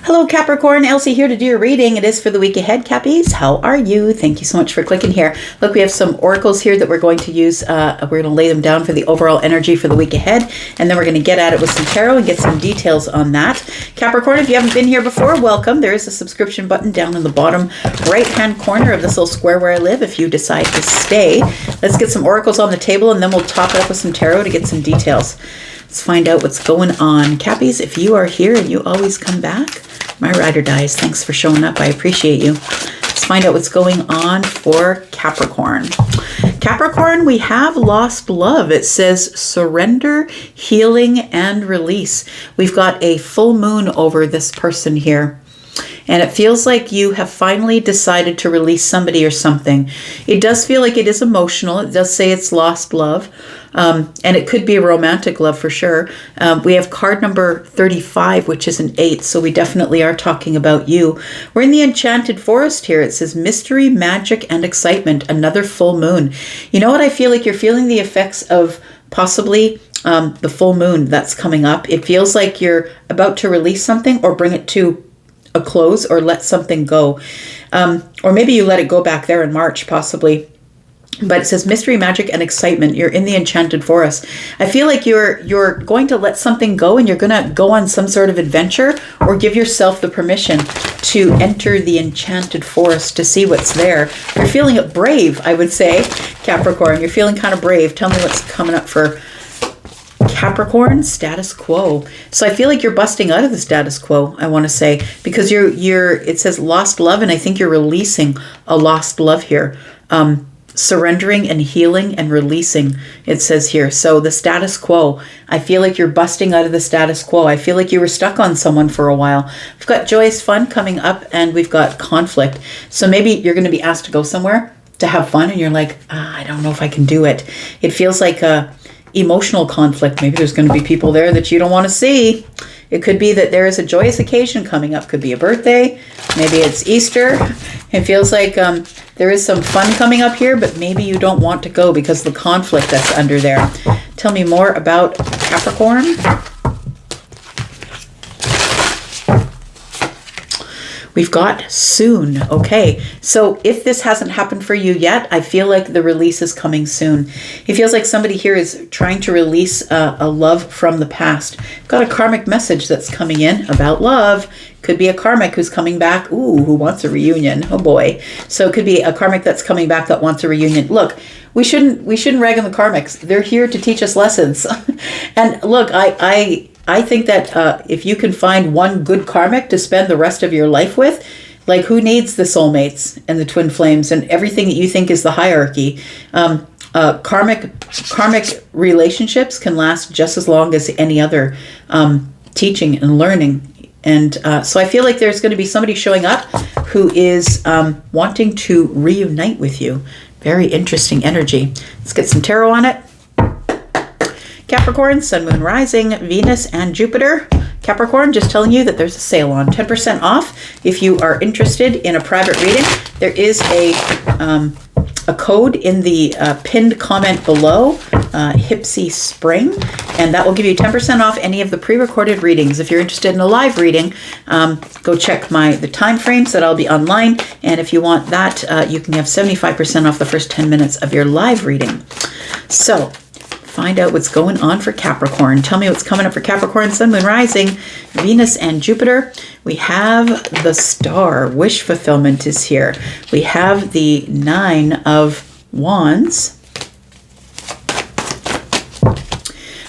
Hello Capricorn, Elsie here to do your reading. It is for the week ahead, Cappies. How are you? Thank you so much for clicking here. Look, we have some oracles here that we're going to use. We're going to lay them down for the overall energy for the week ahead, and then we're going to get at it with some tarot and get some details on that. Capricorn, if you haven't been here before, welcome. There is a subscription button down in the bottom right-hand corner of this little square where I live if you decide to stay. Let's get some oracles on the table, and then we'll top it up with some tarot to get some details. Let's find out what's going on. Cappies, if you are here and you always come back, my ride or dies, thanks for showing up. I appreciate you. Let's find out what's going on for Capricorn. Capricorn, we have lost love. It says surrender, healing, and release. We've got a full moon over this person here. And it feels like you have finally decided to release somebody or something. It does feel like it is emotional. It does say it's lost love. And it could be a romantic love for sure. We have card number 35, which is an 8. So we definitely are talking about you. We're in the Enchanted Forest here. It says mystery, magic, and excitement. Another full moon. You know what? I feel like you're feeling the effects of possibly the full moon that's coming up. It feels like you're about to release something or bring it to a close or let something go. Or maybe you let it go back there in March, possibly. But it says mystery, magic, and excitement. You're in the Enchanted Forest. I feel like you're going to let something go and you're going to go on some sort of adventure or give yourself the permission to enter the Enchanted Forest to see what's there. You're feeling it brave, I would say, Capricorn. You're feeling kind of brave. Tell me what's coming up for Capricorn. Status quo. So I feel like you're busting out of the status quo, I want to say, because it says lost love, and I think you're releasing a lost love here. Surrendering and healing and releasing, it says here. So the status quo, I feel like you're busting out of the status quo. I feel like you were stuck on someone for a while. We've got joyous fun coming up and we've got conflict. So maybe you're going to be asked to go somewhere to have fun and you're like, I don't know if I can do it. It feels like a emotional conflict. Maybe there's going to be people there that you don't want to see. It could be that there is a joyous occasion coming up. Could be a birthday. Maybe it's Easter. It feels like there is some fun coming up here, but maybe you don't want to go because of the conflict that's under there. Tell me more about Capricorn. We've got soon. Okay, so if this hasn't happened for you yet, I feel like the release is coming soon. It feels like somebody here is trying to release a love from the past. Got a karmic message that's coming in about love. Could be a karmic who's coming back. Ooh, who wants a reunion? Oh boy. So it could be a karmic that's coming back that wants a reunion. Look, we shouldn't rag on the karmics. They're here to teach us lessons. And look, I think that if you can find one good karmic to spend the rest of your life with, like who needs the soulmates and the twin flames and everything that you think is the hierarchy? Karmic relationships can last just as long as any other teaching and learning. And so I feel like there's going to be somebody showing up who is wanting to reunite with you. Very interesting energy. Let's get some tarot on it. Capricorn, Sun, Moon, Rising, Venus, and Jupiter. Capricorn, just telling you that there's a sale on 10% off. If you are interested in a private reading, there is a code in the pinned comment below, Hipsy Spring, and that will give you 10% off any of the pre-recorded readings. If you're interested in a live reading, go check the time frames that I'll be online, and if you want that, you can have 75% off the first 10 minutes of your live reading. So find out what's going on for Capricorn. Tell me what's coming up for Capricorn, Sun, Moon, Rising, Venus, and Jupiter. We have the Star. Wish fulfillment is here. We have the 9 of Wands.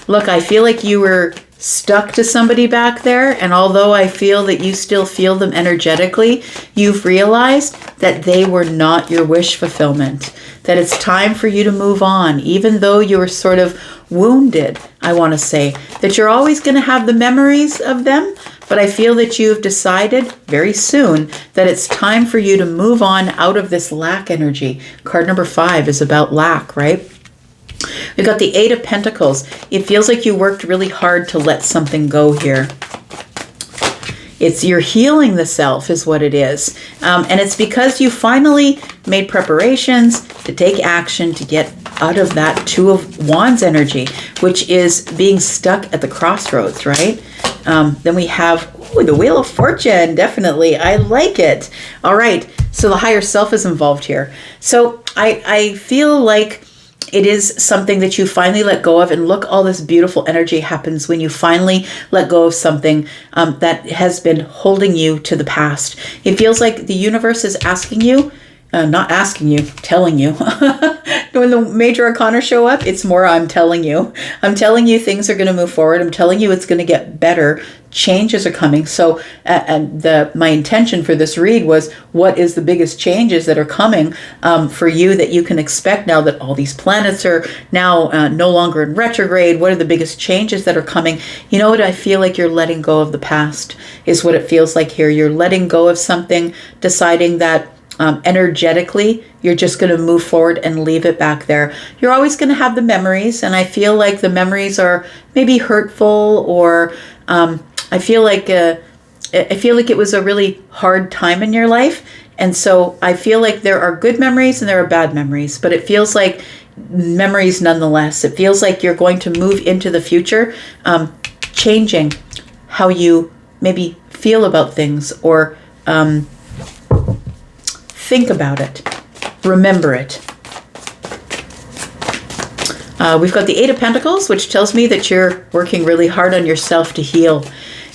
Look, I feel like you were stuck to somebody back there, and although I feel that you still feel them energetically, you've realized that they were not your wish fulfillment, that it's time for you to move on, even though you were sort of wounded. I want to say that you're always going to have the memories of them, but I feel that you have decided very soon that it's time for you to move on out of this lack energy. Card number 5 is about lack, right? We've got the 8 of Pentacles. It feels like you worked really hard to let something go here. You're healing the self is what it is. And it's because you finally made preparations to take action to get out of that 2 of Wands energy, which is being stuck at the crossroads, right? Then we have Ooh, the Wheel of Fortune, definitely. I like it. All right, so the higher self is involved here. So I feel like it is something that you finally let go of, and look, all this beautiful energy happens when you finally let go of something that has been holding you to the past. It feels like the universe is asking you, not asking you, telling you. When the major arcana show up, it's more I'm telling you. I'm telling you things are going to move forward. I'm telling you it's going to get better. Changes are coming. So my intention for this read was, what is the biggest changes that are coming for you that you can expect now that all these planets are now no longer in retrograde? What are the biggest changes that are coming? You know what? I feel like you're letting go of the past is what it feels like here. You're letting go of something, deciding that energetically, you're just going to move forward and leave it back there. You're always going to have the memories, and I feel like the memories are maybe hurtful, or I feel like it was a really hard time in your life, and so I feel like there are good memories and there are bad memories, but it feels like memories nonetheless. It feels like you're going to move into the future, changing how you maybe feel about things, or think about it, remember it. We've got the Eight of Pentacles, which tells me that you're working really hard on yourself to heal.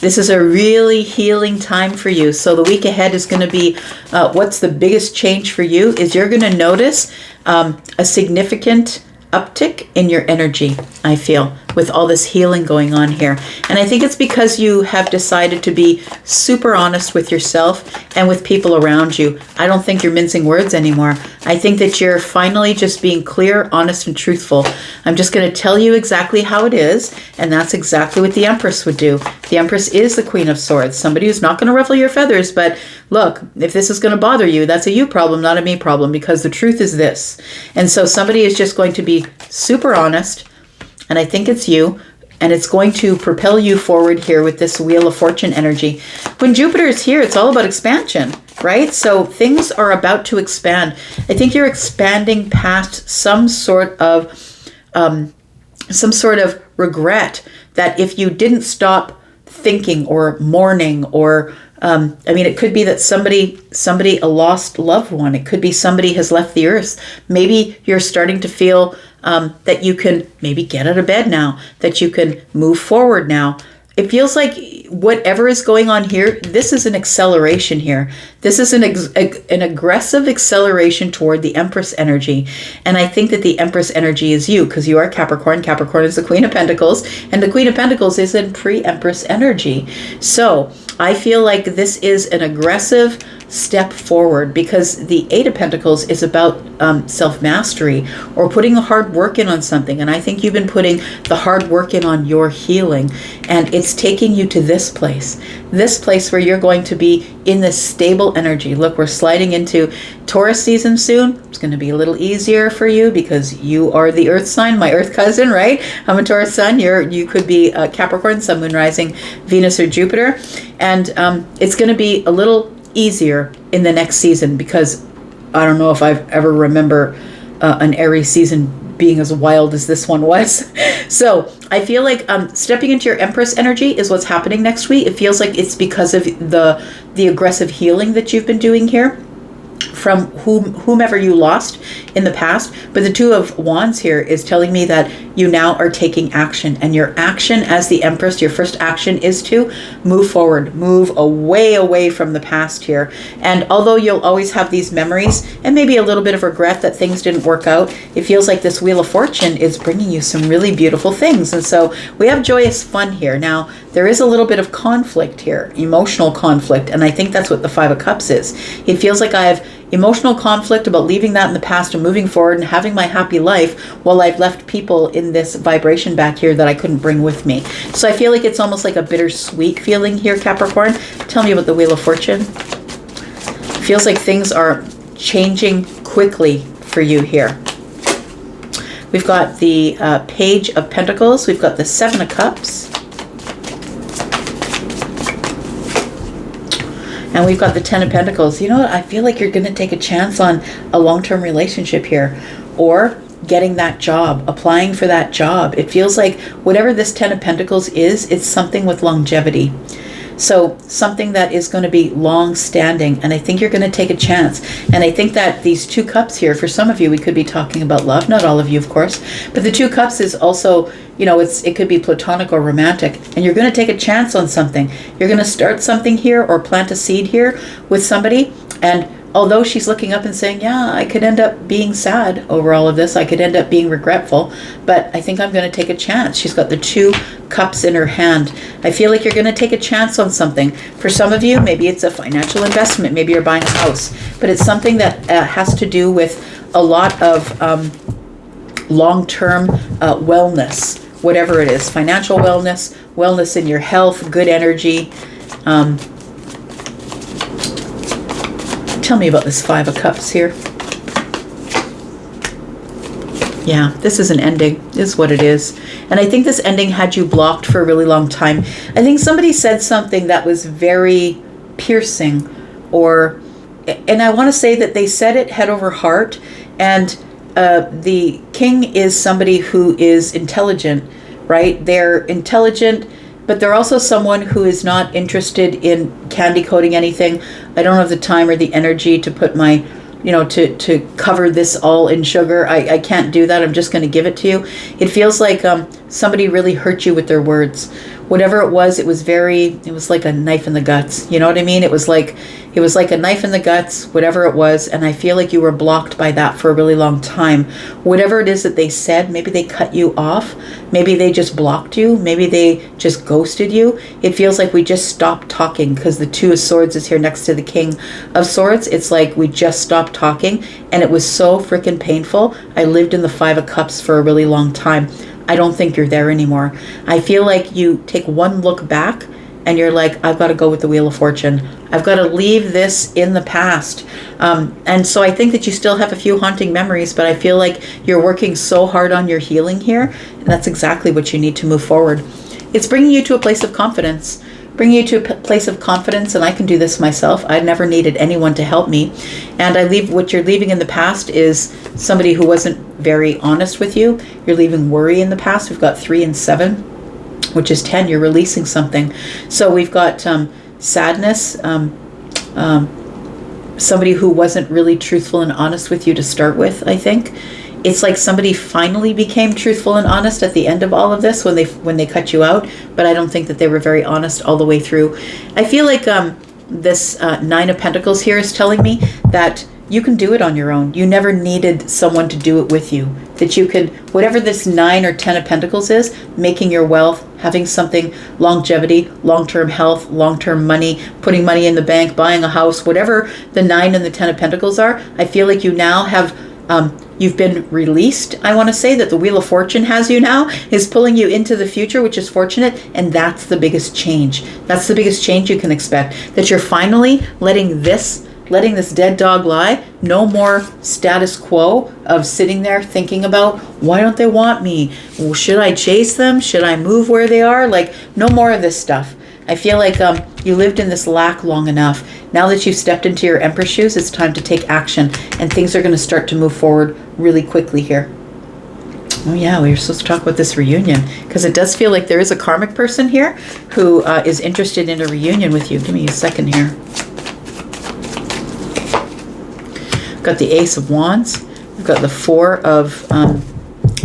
This is a really healing time for you. So the week ahead is going to be, what's the biggest change for you is you're going to notice a significant uptick in your energy, I feel, with all this healing going on here. And I think it's because you have decided to be super honest with yourself and with people around you. I don't think you're mincing words anymore. I think that you're finally just being clear, honest, and truthful. I'm just going to tell you exactly how it is, and that's exactly what the Empress would do. The Empress is the Queen of Swords, somebody who's not going to ruffle your feathers, but look, if this is going to bother you, that's a you problem, not a me problem, because the truth is this. And so somebody is just going to be super honest, and I think it's you, and it's going to propel you forward here with this Wheel of Fortune energy. When Jupiter is here, it's all about expansion, right? So things are about to expand. I think you're expanding past some sort of regret that if you didn't stop thinking or mourning, or it could be that somebody, a lost loved one. It could be somebody has left the earth. Maybe you're starting to feel that you can maybe get out of bed now, that you can move forward now. It feels like whatever is going on here, this is an acceleration here. This is an aggressive acceleration toward the Empress energy. And I think that the Empress energy is you, because you are Capricorn. Capricorn is the Queen of Pentacles, and the Queen of Pentacles is in pre-Empress energy. So I feel like this is an aggressive step forward, because the Eight of Pentacles is about self-mastery, or putting the hard work in on something. And I think you've been putting the hard work in on your healing, and it's taking you to this place where you're going to be in this stable energy. Look, we're sliding into Taurus season soon. It's going to be a little easier for you because you are the earth sign, my earth cousin, right? I'm a Taurus sun. You could be a Capricorn, sun, moon, rising, Venus, or Jupiter. And it's going to be a little easier in the next season, because I don't know if I've ever remember an Aries season being as wild as this one was. So I feel like stepping into your Empress energy is what's happening next week. It feels like it's because of the aggressive healing that you've been doing here from whomever you lost in the past. But the Two of Wands here is telling me that you now are taking action, and your action as the Empress, your first action is to move forward, move away from the past here. And although you'll always have these memories and maybe a little bit of regret that things didn't work out, it feels like this Wheel of Fortune is bringing you some really beautiful things. And so we have joyous fun here. Now, there is a little bit of conflict here, emotional conflict, and I think that's what the Five of Cups is. It feels like I have emotional conflict about leaving that in the past and moving forward and having my happy life, while I've left people in this vibration back here that I couldn't bring with me. So I feel like it's almost like a bittersweet feeling here, Capricorn. Tell me about the Wheel of Fortune. It feels like things are changing quickly for you here. We've got the Page of Pentacles. We've got the Seven of Cups. And we've got the Ten of Pentacles. You know what? I feel like you're going to take a chance on a long-term relationship here, or getting that job, applying for that job. It feels like whatever this Ten of Pentacles is, it's something with longevity. So something that is going to be long standing, and I think you're going to take a chance. And I think that these 2 cups here, for some of you, we could be talking about love, not all of you, of course, but the 2 cups is also, it could be platonic or romantic, and you're going to take a chance on something. You're going to start something here or plant a seed here with somebody, and although she's looking up and saying, yeah, I could end up being sad over all of this, I could end up being regretful, but I think I'm going to take a chance. She's got the 2 cups in her hand. I feel like you're going to take a chance on something. For some of you, maybe it's a financial investment, maybe you're buying a house, but it's something that has to do with a lot of long-term wellness, whatever it is, financial wellness, wellness in your health, good energy. Tell me about this 5 of Cups here. Yeah, this is an ending, is what it is. And I think this ending had you blocked for a really long time. I think somebody said something that was very piercing, and I want to say that they said it head over heart. And the king is somebody who is intelligent, right? They're intelligent, but they're also someone who is not interested in candy coating anything. I don't have the time or the energy to put my, to cover this all in sugar. I can't do that. I'm just going to give it to you. It feels like somebody really hurt you with their words. Whatever it was like a knife in the guts. You know what I mean? It was like a knife in the guts, whatever it was. And I feel like you were blocked by that for a really long time. Whatever it is that they said, maybe they cut you off. Maybe they just blocked you. Maybe they just ghosted you. It feels like we just stopped talking because the 2 of Swords is here next to the King of Swords. It's like we just stopped talking, and it was so freaking painful. I lived in the 5 of Cups for a really long time. I don't think you're there anymore. I feel like you take one look back and you're like, I've got to go with the Wheel of Fortune. I've got to leave this in the past. And so I think that you still have a few haunting memories, but I feel like you're working so hard on your healing here. And that's exactly what you need to move forward. It's bringing you to a place of confidence. Bringing you to a place of confidence, and I can do this myself. I never needed anyone to help me. And what you're leaving in the past is somebody who wasn't very honest with you. You're leaving worry in the past. We've got 3 and 7, which is 10. You're releasing something. So we've got sadness, somebody who wasn't really truthful and honest with you to start with, I think. It's like somebody finally became truthful and honest at the end of all of this when they cut you out, but I don't think that they were very honest all the way through. I feel like this 9 of Pentacles here is telling me that you can do it on your own. You never needed someone to do it with you. That you could, whatever this 9 or 10 of Pentacles is, making your wealth, having something, longevity, long-term health, long-term money, putting money in the bank, buying a house, whatever the 9 and the 10 of Pentacles are, I feel like you now have you've been released. I want to say that the Wheel of Fortune has you now, is pulling you into the future, which is fortunate. And that's the biggest change. That's the biggest change you can expect. That you're finally letting this dead dog lie. No more status quo of sitting there thinking about, why don't they want me? Well, should I chase them? Should I move where they are? Like, no more of this stuff. I feel like you lived in this lack long enough. Now that you've stepped into your Empress shoes, it's time to take action, and things are going to start to move forward really quickly here. Oh yeah, we were supposed to talk about this reunion, because it does feel like there is a karmic person here who is interested in a reunion with you. Give me a second here. We've got the Ace of Wands. We've got the 4 of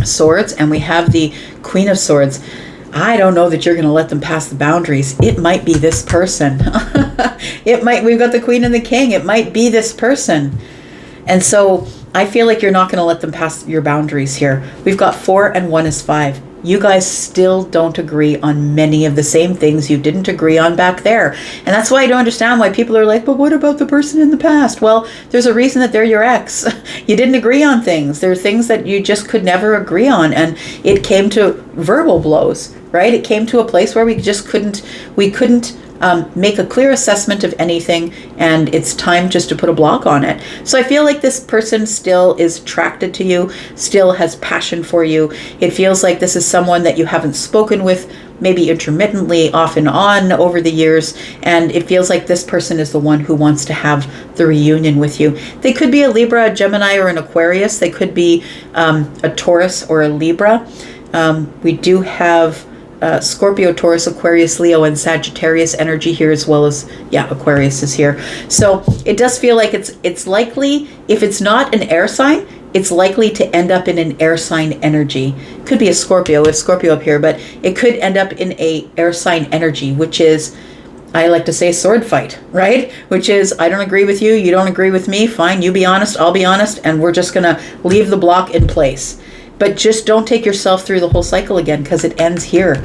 Swords, and we have the Queen of Swords. I don't know that you're going to let them pass the boundaries. It might be this person. We've got the Queen and the King. It might be this person. And so I feel like you're not going to let them pass your boundaries here. We've got 4 and 1 is 5. You guys still don't agree on many of the same things you didn't agree on back there. And that's why I don't understand why people are like, but what about the person in the past? Well, there's a reason that they're your ex. You didn't agree on things. There are things that you just could never agree on. And it came to verbal blows, right? It came to a place where we couldn't make a clear assessment of anything, and it's time just to put a block on it. So I feel like this person still is attracted to you, still has passion for you. It feels like this is someone that you haven't spoken with, maybe intermittently, off and on over the years, and it feels like this person is the one who wants to have the reunion with you. They could be a Libra, a Gemini, or an Aquarius. They could be a Taurus or a Libra. We do have Scorpio, Taurus, Aquarius, Leo, and Sagittarius energy here, as well as, yeah, Aquarius is here. So it does feel like it's likely, if it's not an air sign, it's likely to end up in an air sign energy. Could be a Scorpio, if Scorpio up here, but it could end up in a air sign energy, which is, I like to say, sword fight, right? Which is, I don't agree with you, you don't agree with me, fine, you be honest, I'll be honest, and we're just gonna leave the block in place. But just don't take yourself through the whole cycle again, because it ends here.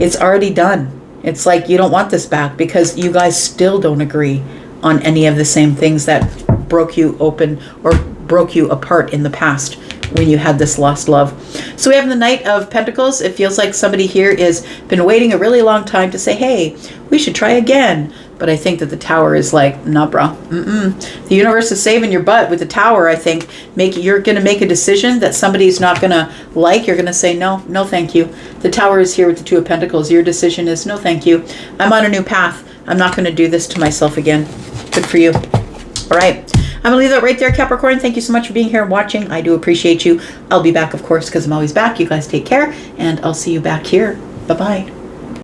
It's already done. It's like you don't want this back because you guys still don't agree on any of the same things that broke you open or broke you apart in the past when you had this lost love. So we have the Knight of Pentacles. It feels like somebody here has been waiting a really long time to say, hey, we should try again. But I think that the Tower is like, nah, bro. The universe is saving your butt with the Tower. I think you're going to make a decision that somebody's not going to like. You're going to say, no, no, thank you. The Tower is here with the Two of Pentacles. Your decision is, no, thank you. I'm on a new path. I'm not going to do this to myself again. Good for you. All right. I'm going to leave that right there, Capricorn. Thank you so much for being here and watching. I do appreciate you. I'll be back, of course, because I'm always back. You guys take care, and I'll see you back here. Bye-bye.